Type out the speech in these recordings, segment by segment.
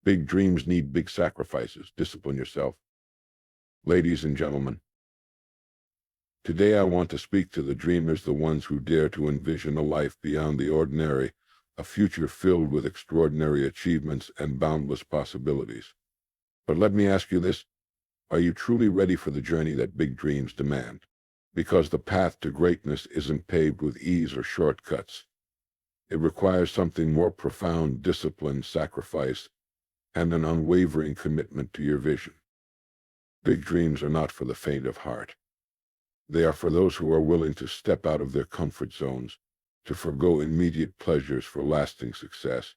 Big dreams need big sacrifices. Discipline yourself. Ladies and gentlemen, today I want to speak to the dreamers, the ones who dare to envision a life beyond the ordinary, a future filled with extraordinary achievements and boundless possibilities. But let me ask you this, are you truly ready for the journey that big dreams demand? Because the path to greatness isn't paved with ease or shortcuts. It requires something more profound: discipline, sacrifice, and an unwavering commitment to your vision. Big dreams are not for the faint of heart. They are for those who are willing to step out of their comfort zones, to forgo immediate pleasures for lasting success,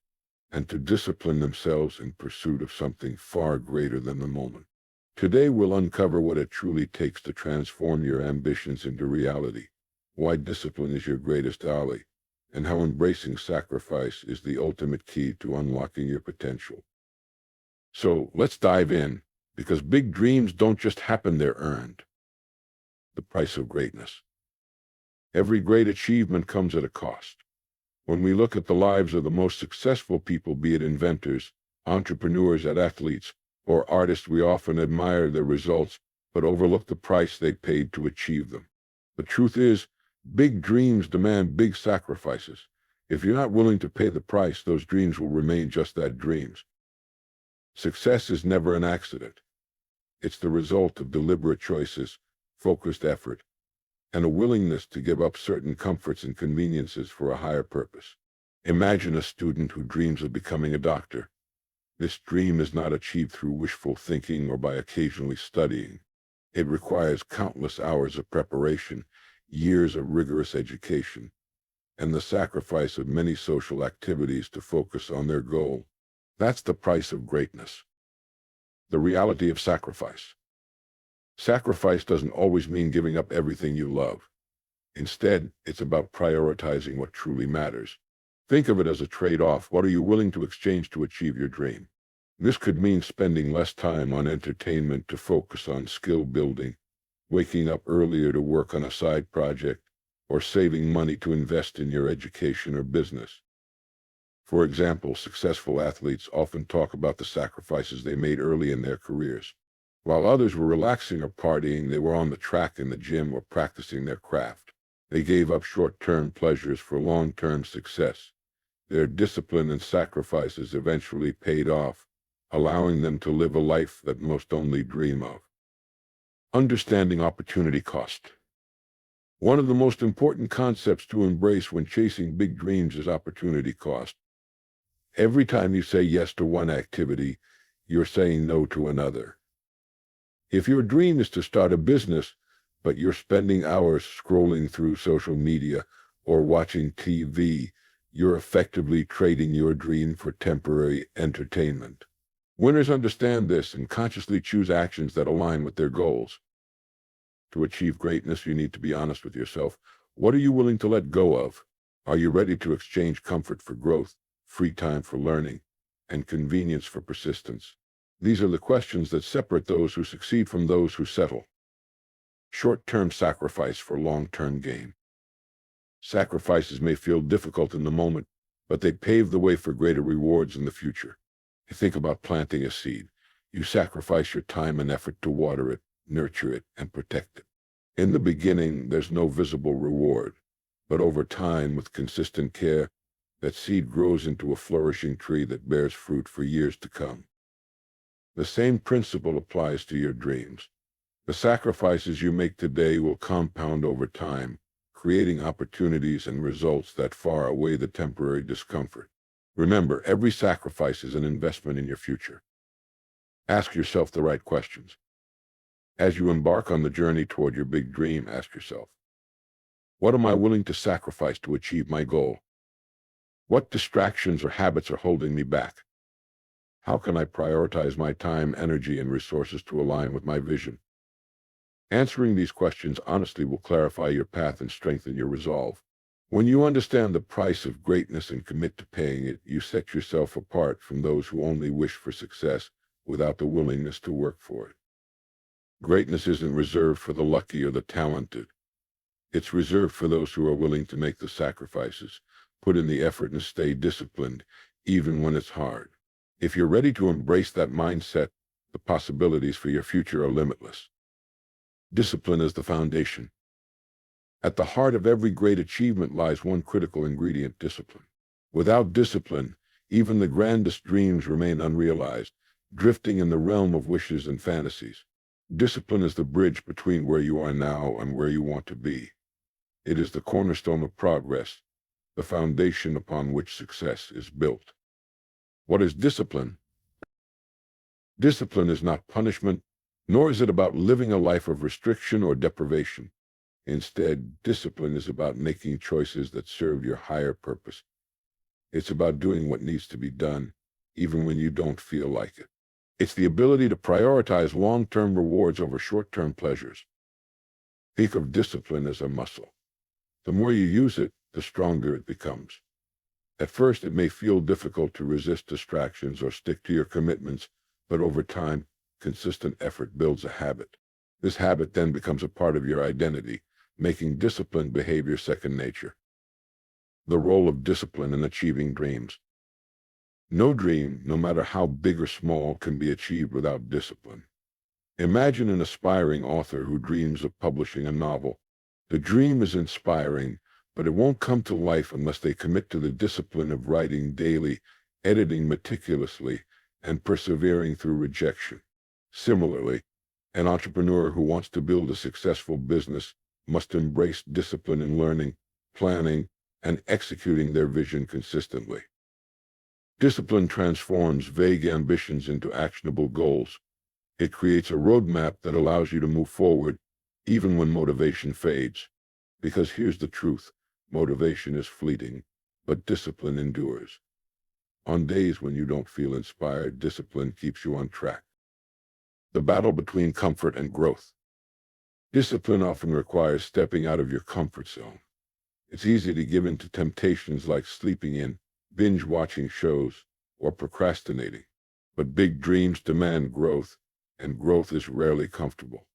and to discipline themselves in pursuit of something far greater than the moment. Today we'll uncover what it truly takes to transform your ambitions into reality, why discipline is your greatest ally, and how embracing sacrifice is the ultimate key to unlocking your potential. So let's dive in, because big dreams don't just happen, they're earned. The price of greatness. Every great achievement comes at a cost. When we look at the lives of the most successful people, be it inventors, entrepreneurs, and athletes, or artists, we often admire their results, but overlook the price they paid to achieve them. The truth is, big dreams demand big sacrifices. If you're not willing to pay the price, those dreams will remain just that, dreams. Success is never an accident. It's the result of deliberate choices, focused effort, and a willingness to give up certain comforts and conveniences for a higher purpose. Imagine a student who dreams of becoming a doctor. This dream is not achieved through wishful thinking or by occasionally studying. It requires countless hours of preparation, years of rigorous education, and the sacrifice of many social activities to focus on their goal. That's the price of greatness. The reality of sacrifice. Sacrifice doesn't always mean giving up everything you love. Instead, it's about prioritizing what truly matters. Think of it as a trade-off. What are you willing to exchange to achieve your dream? This could mean spending less time on entertainment to focus on skill building, waking up earlier to work on a side project, or saving money to invest in your education or business. For example, successful athletes often talk about the sacrifices they made early in their careers. While others were relaxing or partying, they were on the track, in the gym, or practicing their craft. They gave up short-term pleasures for long-term success. Their discipline and sacrifices eventually paid off, allowing them to live a life that most only dream of. Understanding opportunity cost. One of the most important concepts to embrace when chasing big dreams is opportunity cost. Every time you say yes to one activity, you're saying no to another. If your dream is to start a business, but you're spending hours scrolling through social media or watching TV, you're effectively trading your dream for temporary entertainment. Winners understand this and consciously choose actions that align with their goals. To achieve greatness, you need to be honest with yourself. What are you willing to let go of? Are you ready to exchange comfort for growth, free time for learning, and convenience for persistence? These are the questions that separate those who succeed from those who settle. Short-term sacrifice for long-term gain. Sacrifices may feel difficult in the moment, but they pave the way for greater rewards in the future. Think about planting a seed. You sacrifice your time and effort to water it, nurture it, and protect it. In the beginning, there's no visible reward, but over time, with consistent care, that seed grows into a flourishing tree that bears fruit for years to come. The same principle applies to your dreams. The sacrifices you make today will compound over time, creating opportunities and results that far outweigh the temporary discomfort. Remember, every sacrifice is an investment in your future. Ask yourself the right questions. As you embark on the journey toward your big dream, ask yourself, what am I willing to sacrifice to achieve my goal? What distractions or habits are holding me back? How can I prioritize my time, energy, and resources to align with my vision? Answering these questions honestly will clarify your path and strengthen your resolve. When you understand the price of greatness and commit to paying it, you set yourself apart from those who only wish for success without the willingness to work for it. Greatness isn't reserved for the lucky or the talented. It's reserved for those who are willing to make the sacrifices, put in the effort, and stay disciplined, even when it's hard. If you're ready to embrace that mindset, the possibilities for your future are limitless. Discipline is the foundation. At the heart of every great achievement lies one critical ingredient: discipline. Without discipline, even the grandest dreams remain unrealized, drifting in the realm of wishes and fantasies. Discipline is the bridge between where you are now and where you want to be. It is the cornerstone of progress, the foundation upon which success is built. What is discipline? Discipline is not punishment, nor is it about living a life of restriction or deprivation. Instead, discipline is about making choices that serve your higher purpose. It's about doing what needs to be done, even when you don't feel like it. It's the ability to prioritize long-term rewards over short-term pleasures. Think of discipline as a muscle. The more you use it, the stronger it becomes. At first, it may feel difficult to resist distractions or stick to your commitments, but over time, consistent effort builds a habit. This habit then becomes a part of your identity, making disciplined behavior second nature. The role of discipline in achieving dreams. No dream, no matter how big or small, can be achieved without discipline. Imagine an aspiring author who dreams of publishing a novel. The dream is inspiring, but it won't come to life unless they commit to the discipline of writing daily, editing meticulously, and persevering through rejection. Similarly, an entrepreneur who wants to build a successful business must embrace discipline in learning, planning, and executing their vision consistently. Discipline transforms vague ambitions into actionable goals. It creates a roadmap that allows you to move forward, even when motivation fades. Because here's the truth: motivation is fleeting, but discipline endures. On days when you don't feel inspired, discipline keeps you on track. The battle between comfort and growth. Discipline often requires stepping out of your comfort zone. It's easy to give in to temptations like sleeping in, binge-watching shows, or procrastinating. But big dreams demand growth, and growth is rarely comfortable.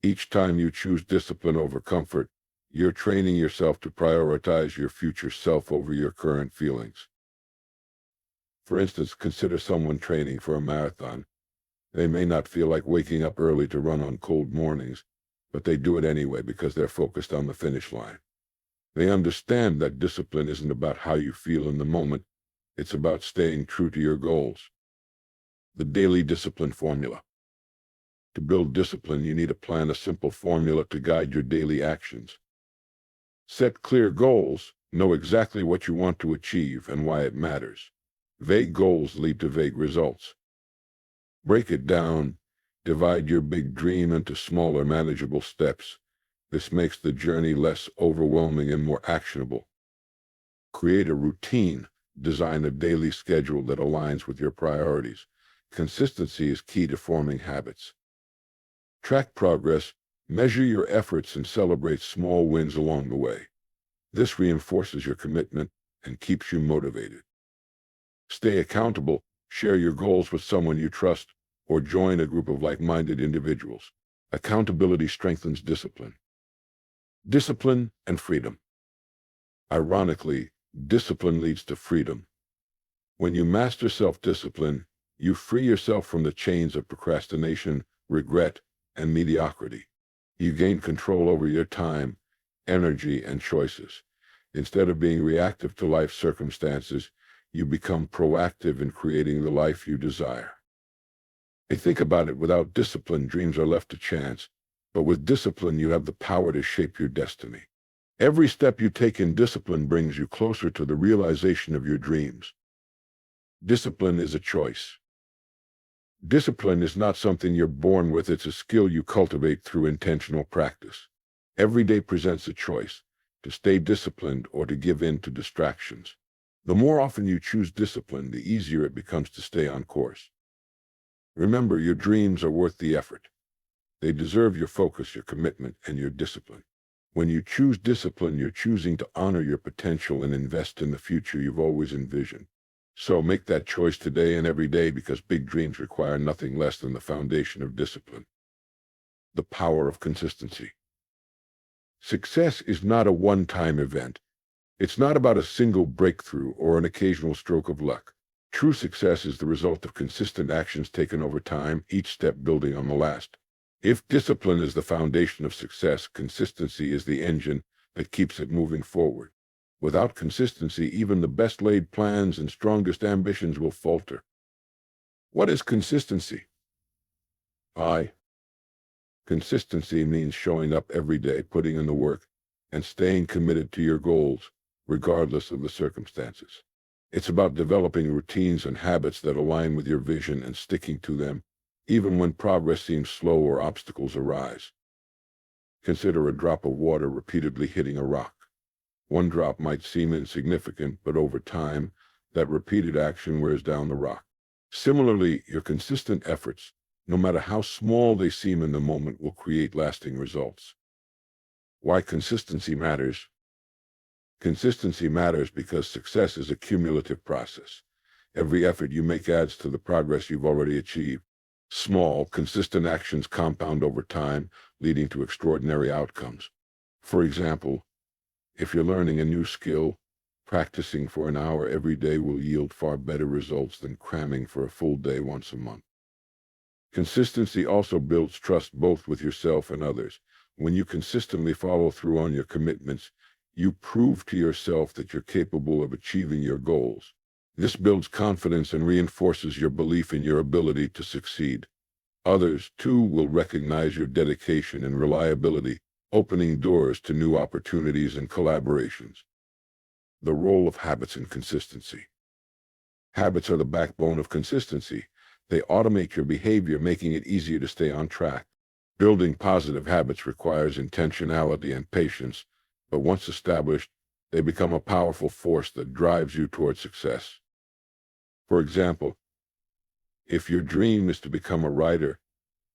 Each time you choose discipline over comfort, you're training yourself to prioritize your future self over your current feelings. For instance, consider someone training for a marathon. They may not feel like waking up early to run on cold mornings, but they do it anyway because they're focused on the finish line. They understand that discipline isn't about how you feel in the moment, it's about staying true to your goals. The daily discipline formula. To build discipline, you need to plan a simple formula to guide your daily actions. Set clear goals, know exactly what you want to achieve and why it matters. Vague goals lead to vague results. Break it down, divide your big dream into smaller, manageable steps. This makes the journey less overwhelming and more actionable. Create a routine. Design a daily schedule that aligns with your priorities. Consistency is key to forming habits. Track progress, measure your efforts, and celebrate small wins along the way. This reinforces your commitment and keeps you motivated. Stay accountable, share your goals with someone you trust, or join a group of like-minded individuals. Accountability strengthens discipline. Discipline and freedom. Ironically, discipline leads to freedom. When you master self-discipline, you free yourself from the chains of procrastination, regret, and mediocrity. You gain control over your time, energy, and choices. Instead of being reactive to life circumstances, you become proactive in creating the life you desire. Think about it: without discipline, dreams are left to chance, but with discipline, you have the power to shape your destiny. Every step you take in discipline brings you closer to the realization of your dreams. Discipline is a choice. Discipline is not something you're born with, it's a skill you cultivate through intentional practice. Every day presents a choice: to stay disciplined or to give in to distractions. The more often you choose discipline, the easier it becomes to stay on course. Remember, your dreams are worth the effort. They deserve your focus, your commitment, and your discipline. When you choose discipline, you're choosing to honor your potential and invest in the future you've always envisioned. So make that choice today and every day, because big dreams require nothing less than the foundation of discipline. The power of consistency. Success is not a one-time event. It's not about a single breakthrough or an occasional stroke of luck. True success is the result of consistent actions taken over time, each step building on the last. If discipline is the foundation of success, consistency is the engine that keeps it moving forward. Without consistency, even the best laid plans and strongest ambitions will falter. What is consistency? Consistency means showing up every day, putting in the work, and staying committed to your goals, regardless of the circumstances. It's about developing routines and habits that align with your vision and sticking to them, even when progress seems slow or obstacles arise. Consider a drop of water repeatedly hitting a rock. One drop might seem insignificant, but over time, that repeated action wears down the rock. Similarly, your consistent efforts, no matter how small they seem in the moment, will create lasting results. Why consistency matters? Consistency matters because success is a cumulative process. Every effort you make adds to the progress you've already achieved. Small, consistent actions compound over time, leading to extraordinary outcomes. For example, if you're learning a new skill, practicing for an hour every day will yield far better results than cramming for a full day once a month. Consistency also builds trust both with yourself and others. When you consistently follow through on your commitments, you prove to yourself that you're capable of achieving your goals. This builds confidence and reinforces your belief in your ability to succeed. Others, too, will recognize your dedication and reliability, opening doors to new opportunities and collaborations. The role of habits in consistency. Habits are the backbone of consistency. They automate your behavior, making it easier to stay on track. Building positive habits requires intentionality and patience, but once established, they become a powerful force that drives you toward success. For example, if your dream is to become a writer,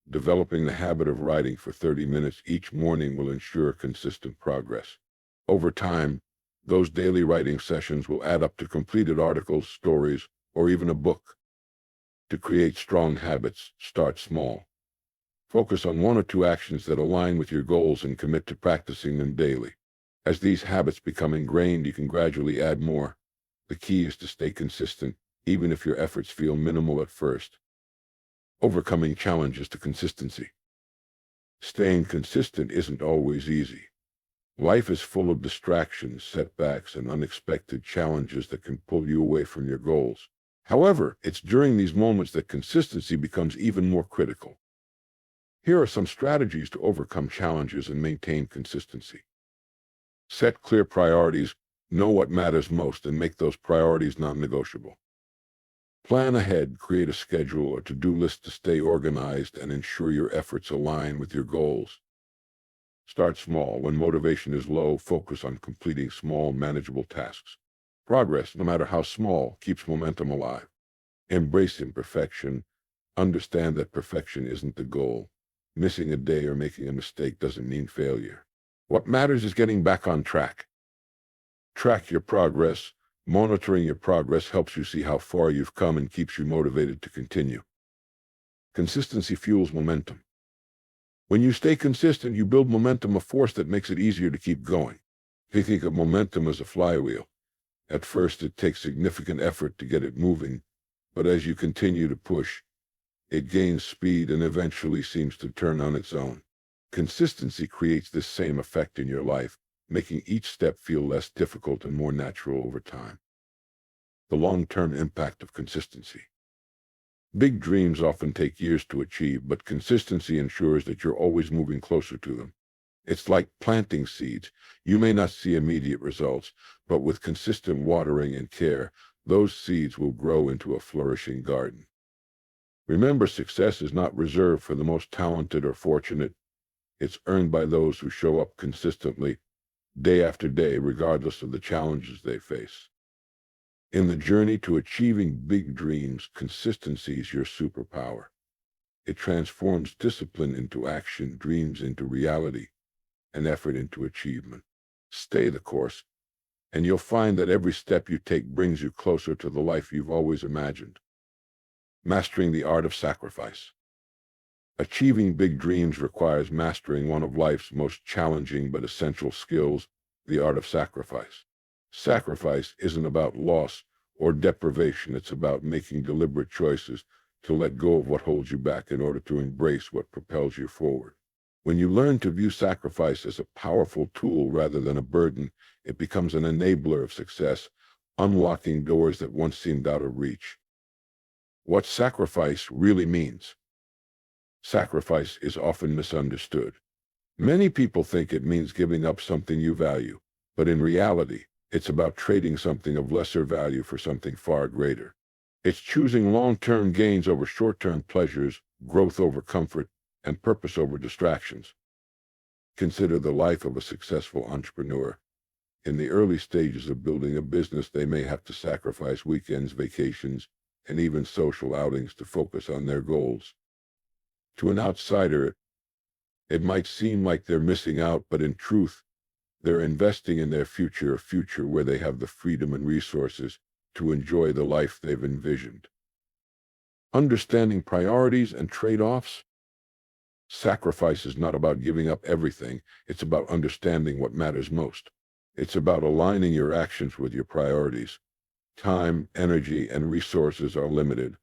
developing the habit of writing for 30 minutes each morning will ensure consistent progress. Over time, those daily writing sessions will add up to completed articles, stories, or even a book. To create strong habits, start small. Focus on one or two actions that align with your goals and commit to practicing them daily. As these habits become ingrained, you can gradually add more. The key is to stay consistent, even if your efforts feel minimal at first. Overcoming challenges to consistency. Staying consistent isn't always easy. Life is full of distractions, setbacks, and unexpected challenges that can pull you away from your goals. However, it's during these moments that consistency becomes even more critical. Here are some strategies to overcome challenges and maintain consistency. Set clear priorities, know what matters most, and make those priorities non-negotiable. Plan ahead, create a schedule or to-do list to stay organized and ensure your efforts align with your goals. Start small. When motivation is low, focus on completing small, manageable tasks. Progress, no matter how small, keeps momentum alive. Embrace imperfection. Understand that perfection isn't the goal. Missing a day or making a mistake doesn't mean failure. What matters is getting back on track. Track your progress. Monitoring your progress helps you see how far you've come and keeps you motivated to continue. Consistency fuels momentum. When you stay consistent, you build momentum, a force that makes it easier to keep going. Think of momentum as a flywheel. At first, it takes significant effort to get it moving, but as you continue to push, it gains speed and eventually seems to turn on its own. Consistency creates this same effect in your life, making each step feel less difficult and more natural over time. The long-term impact of consistency. Big dreams often take years to achieve, but consistency ensures that you're always moving closer to them. It's like planting seeds. You may not see immediate results, but with consistent watering and care, those seeds will grow into a flourishing garden. Remember, success is not reserved for the most talented or fortunate. It's earned by those who show up consistently, day after day, regardless of the challenges they face. In the journey to achieving big dreams, consistency is your superpower. It transforms discipline into action, dreams into reality, and effort into achievement. Stay the course, and you'll find that every step you take brings you closer to the life you've always imagined. Mastering the art of sacrifice. Achieving big dreams requires mastering one of life's most challenging but essential skills, the art of sacrifice. Sacrifice isn't about loss or deprivation. It's about making deliberate choices to let go of what holds you back in order to embrace what propels you forward. When you learn to view sacrifice as a powerful tool rather than a burden, it becomes an enabler of success, unlocking doors that once seemed out of reach. What sacrifice really means. Sacrifice is often misunderstood. Many people think it means giving up something you value, but in reality, it's about trading something of lesser value for something far greater. It's choosing long-term gains over short-term pleasures, growth over comfort, and purpose over distractions. Consider the life of a successful entrepreneur. In the early stages of building a business, they may have to sacrifice weekends, vacations, and even social outings to focus on their goals. To an outsider, it might seem like they're missing out, but in truth, they're investing in their future, a future where they have the freedom and resources to enjoy the life they've envisioned. Understanding priorities and trade-offs. Sacrifice is not about giving up everything. It's about understanding what matters most. It's about aligning your actions with your priorities. Time, energy, and resources are limited,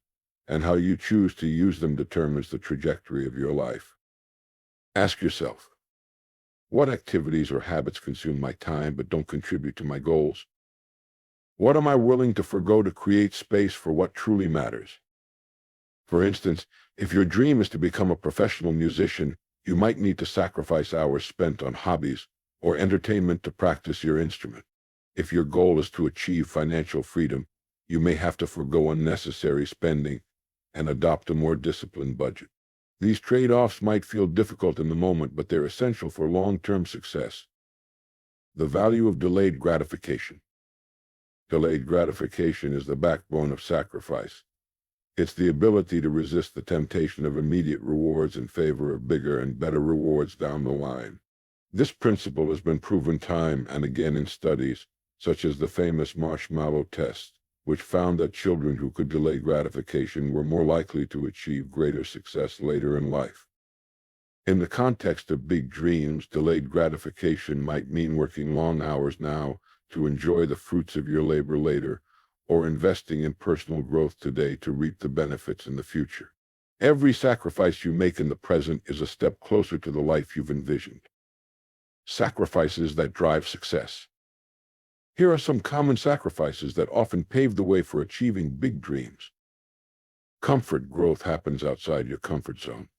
and how you choose to use them determines the trajectory of your life. Ask yourself, what activities or habits consume my time but don't contribute to my goals? What am I willing to forgo to create space for what truly matters? For instance, if your dream is to become a professional musician, you might need to sacrifice hours spent on hobbies or entertainment to practice your instrument. If your goal is to achieve financial freedom, you may have to forgo unnecessary spending and adopt a more disciplined budget. These trade-offs might feel difficult in the moment, but they're essential for long-term success. The value of delayed gratification. Delayed gratification is the backbone of sacrifice. It's the ability to resist the temptation of immediate rewards in favor of bigger and better rewards down the line. This principle has been proven time and again in studies, such as the famous marshmallow test, which found that children who could delay gratification were more likely to achieve greater success later in life. In the context of big dreams, delayed gratification might mean working long hours now to enjoy the fruits of your labor later, or investing in personal growth today to reap the benefits in the future. Every sacrifice you make in the present is a step closer to the life you've envisioned. Sacrifices that drive success. Here are some common sacrifices that often pave the way for achieving big dreams. Comfort. Growth happens outside your comfort zone.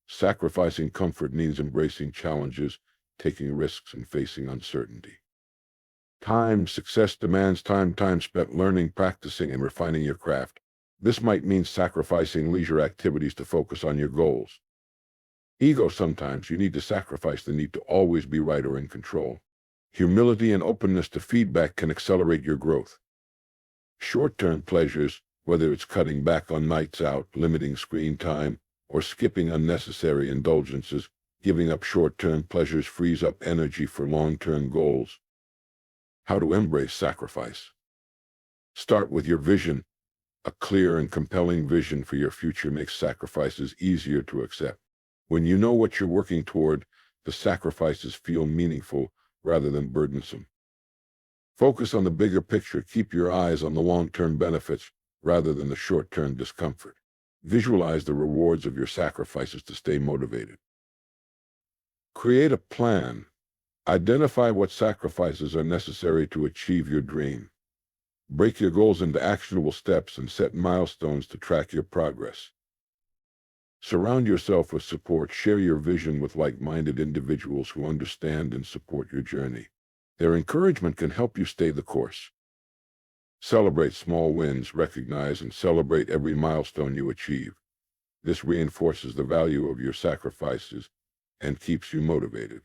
Sacrificing comfort means embracing challenges, taking risks, and facing uncertainty. Time. Success demands time spent learning, practicing, and refining your craft. This might mean sacrificing leisure activities to focus on your goals. Ego. Sometimes you need to sacrifice the need to always be right or in control. Humility and openness to feedback can accelerate your growth. Short-term pleasures, whether it's cutting back on nights out, limiting screen time, or skipping unnecessary indulgences, giving up short-term pleasures frees up energy for long-term goals. How to embrace sacrifice. Start with your vision. A clear and compelling vision for your future makes sacrifices easier to accept. When you know what you're working toward, the sacrifices feel meaningful rather than burdensome. Focus on the bigger picture. Keep your eyes on the long-term benefits rather than the short-term discomfort. Visualize the rewards of your sacrifices to stay motivated. Create a plan. Identify what sacrifices are necessary to achieve your dream. Break your goals into actionable steps and set milestones to track your progress. Surround yourself with support. Share your vision with like-minded individuals who understand and support your journey. Their encouragement can help you stay the course. Celebrate small wins. Recognize and celebrate every milestone you achieve. This reinforces the value of your sacrifices and keeps you motivated.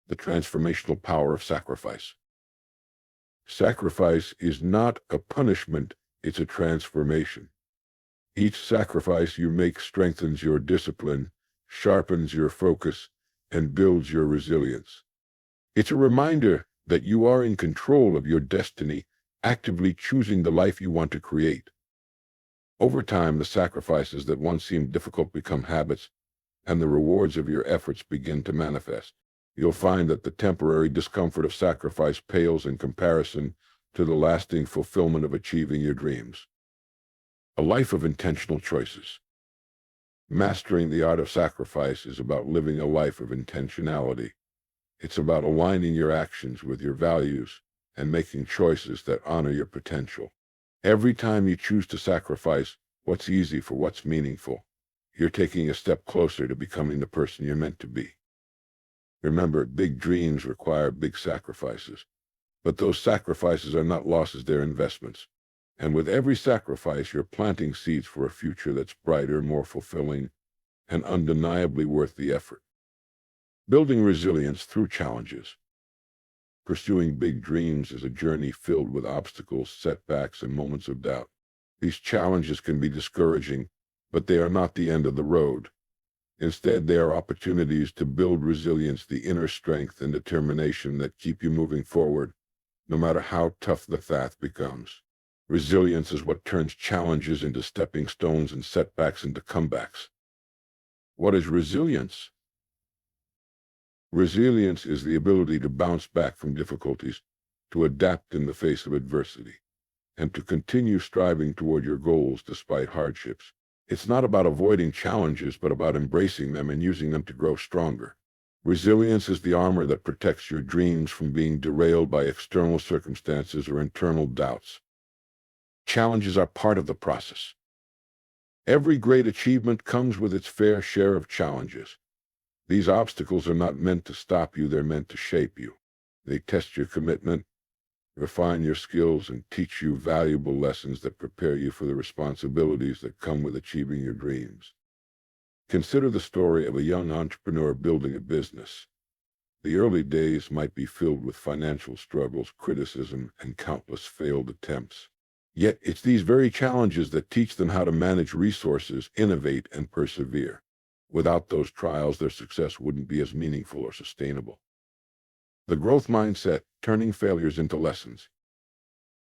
The transformational power of sacrifice. Sacrifice is not a punishment, it's a transformation. Each sacrifice you make strengthens your discipline, sharpens your focus, and builds your resilience. It's a reminder that you are in control of your destiny, actively choosing the life you want to create. Over time, the sacrifices that once seemed difficult become habits, and the rewards of your efforts begin to manifest. You'll find that the temporary discomfort of sacrifice pales in comparison to the lasting fulfillment of achieving your dreams. A life of intentional choices. Mastering the art of sacrifice is about living a life of intentionality. It's about aligning your actions with your values and making choices that honor your potential. Every time you choose to sacrifice what's easy for what's meaningful, you're taking a step closer to becoming the person you're meant to be. Remember, big dreams require big sacrifices, but those sacrifices are not losses, they're investments. And with every sacrifice, you're planting seeds for a future that's brighter, more fulfilling, and undeniably worth the effort. Building resilience through challenges. Pursuing big dreams is a journey filled with obstacles, setbacks, and moments of doubt. These challenges can be discouraging, but they are not the end of the road. Instead, they are opportunities to build resilience, the inner strength and determination that keep you moving forward, no matter how tough the path becomes. Resilience is what turns challenges into stepping stones and setbacks into comebacks. What is resilience? Resilience is the ability to bounce back from difficulties, to adapt in the face of adversity, and to continue striving toward your goals despite hardships. It's not about avoiding challenges, but about embracing them and using them to grow stronger. Resilience is the armor that protects your dreams from being derailed by external circumstances or internal doubts. Challenges are part of the process. Every great achievement comes with its fair share of challenges. These obstacles are not meant to stop you, they're meant to shape you. They test your commitment, refine your skills, and teach you valuable lessons that prepare you for the responsibilities that come with achieving your dreams. Consider the story of a young entrepreneur building a business. The early days might be filled with financial struggles, criticism, and countless failed attempts. Yet it's these very challenges that teach them how to manage resources, innovate, and persevere. Without those trials, their success wouldn't be as meaningful or sustainable. The growth mindset, turning failures into lessons.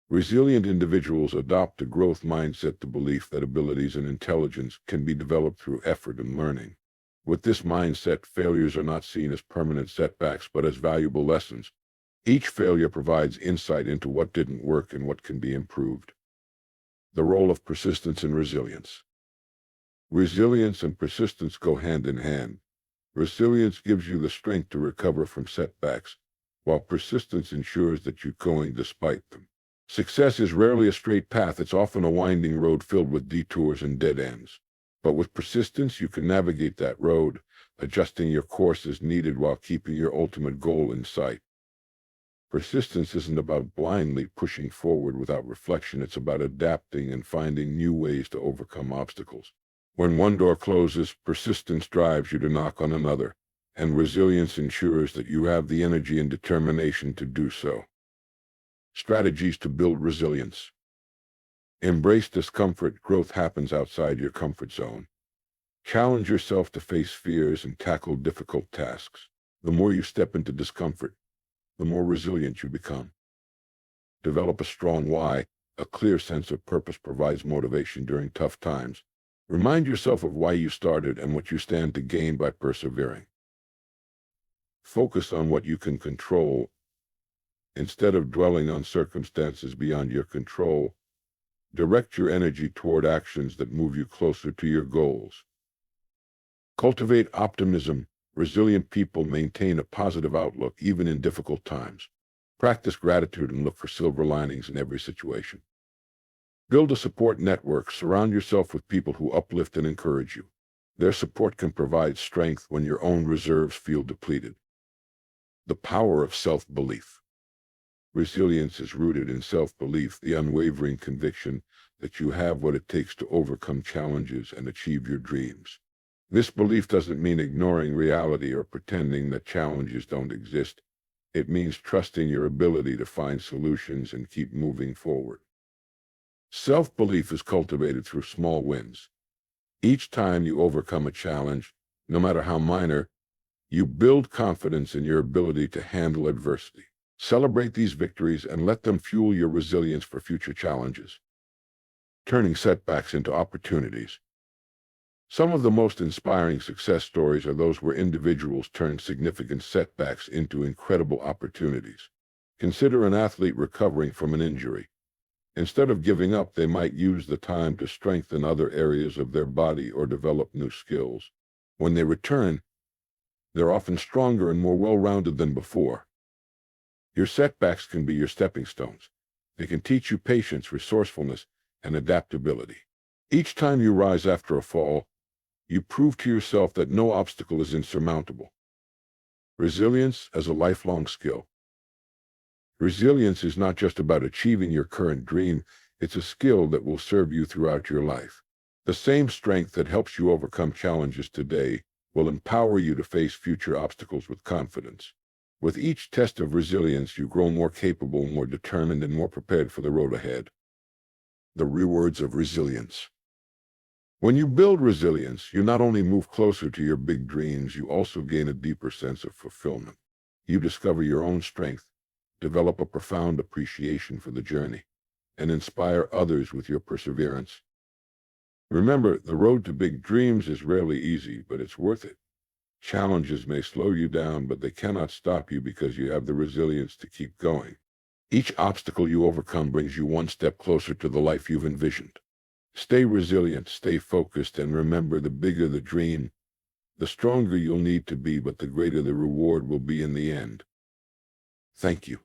Resilient individuals adopt a growth mindset, the belief that abilities and intelligence can be developed through effort and learning. With this mindset, failures are not seen as permanent setbacks, but as valuable lessons. Each failure provides insight into what didn't work and what can be improved. The role of persistence and resilience. Resilience and persistence go hand in hand. Resilience gives you the strength to recover from setbacks, while persistence ensures that you're going despite them. Success is rarely a straight path. It's often a winding road filled with detours and dead ends. But with persistence, you can navigate that road, adjusting your course as needed while keeping your ultimate goal in sight. Persistence isn't about blindly pushing forward without reflection. It's about adapting and finding new ways to overcome obstacles. When one door closes, persistence drives you to knock on another, and resilience ensures that you have the energy and determination to do so. Strategies to build resilience. Embrace discomfort. Growth happens outside your comfort zone. Challenge yourself to face fears and tackle difficult tasks. The more you step into discomfort, the more resilient you become. Develop a strong why. A clear sense of purpose provides motivation during tough times. Remind yourself of why you started and what you stand to gain by persevering. Focus on what you can control. Instead of dwelling on circumstances beyond your control, direct your energy toward actions that move you closer to your goals. Cultivate optimism. Resilient people maintain a positive outlook even in difficult times. Practice gratitude and look for silver linings in every situation. Build a support network. Surround yourself with people who uplift and encourage you. Their support can provide strength when your own reserves feel depleted. The power of self-belief. Resilience is rooted in self-belief, the unwavering conviction that you have what it takes to overcome challenges and achieve your dreams. This belief doesn't mean ignoring reality or pretending that challenges don't exist. It means trusting your ability to find solutions and keep moving forward. Self-belief is cultivated through small wins. Each time you overcome a challenge, no matter how minor, you build confidence in your ability to handle adversity. Celebrate these victories and let them fuel your resilience for future challenges. Turning setbacks into opportunities. Some of the most inspiring success stories are those where individuals turn significant setbacks into incredible opportunities. Consider an athlete recovering from an injury. Instead of giving up, they might use the time to strengthen other areas of their body or develop new skills. When they return, they're often stronger and more well-rounded than before. Your setbacks can be your stepping stones. They can teach you patience, resourcefulness, and adaptability. Each time you rise after a fall, you prove to yourself that no obstacle is insurmountable. Resilience as a lifelong skill. Resilience is not just about achieving your current dream, it's a skill that will serve you throughout your life. The same strength that helps you overcome challenges today will empower you to face future obstacles with confidence. With each test of resilience, you grow more capable, more determined, and more prepared for the road ahead. The rewards of resilience. When you build resilience, you not only move closer to your big dreams, you also gain a deeper sense of fulfillment. You discover your own strength, develop a profound appreciation for the journey, and inspire others with your perseverance. Remember, the road to big dreams is rarely easy, but it's worth it. Challenges may slow you down, but they cannot stop you because you have the resilience to keep going. Each obstacle you overcome brings you one step closer to the life you've envisioned. Stay resilient, stay focused, and remember, the bigger the dream, the stronger you'll need to be, but the greater the reward will be in the end. Thank you.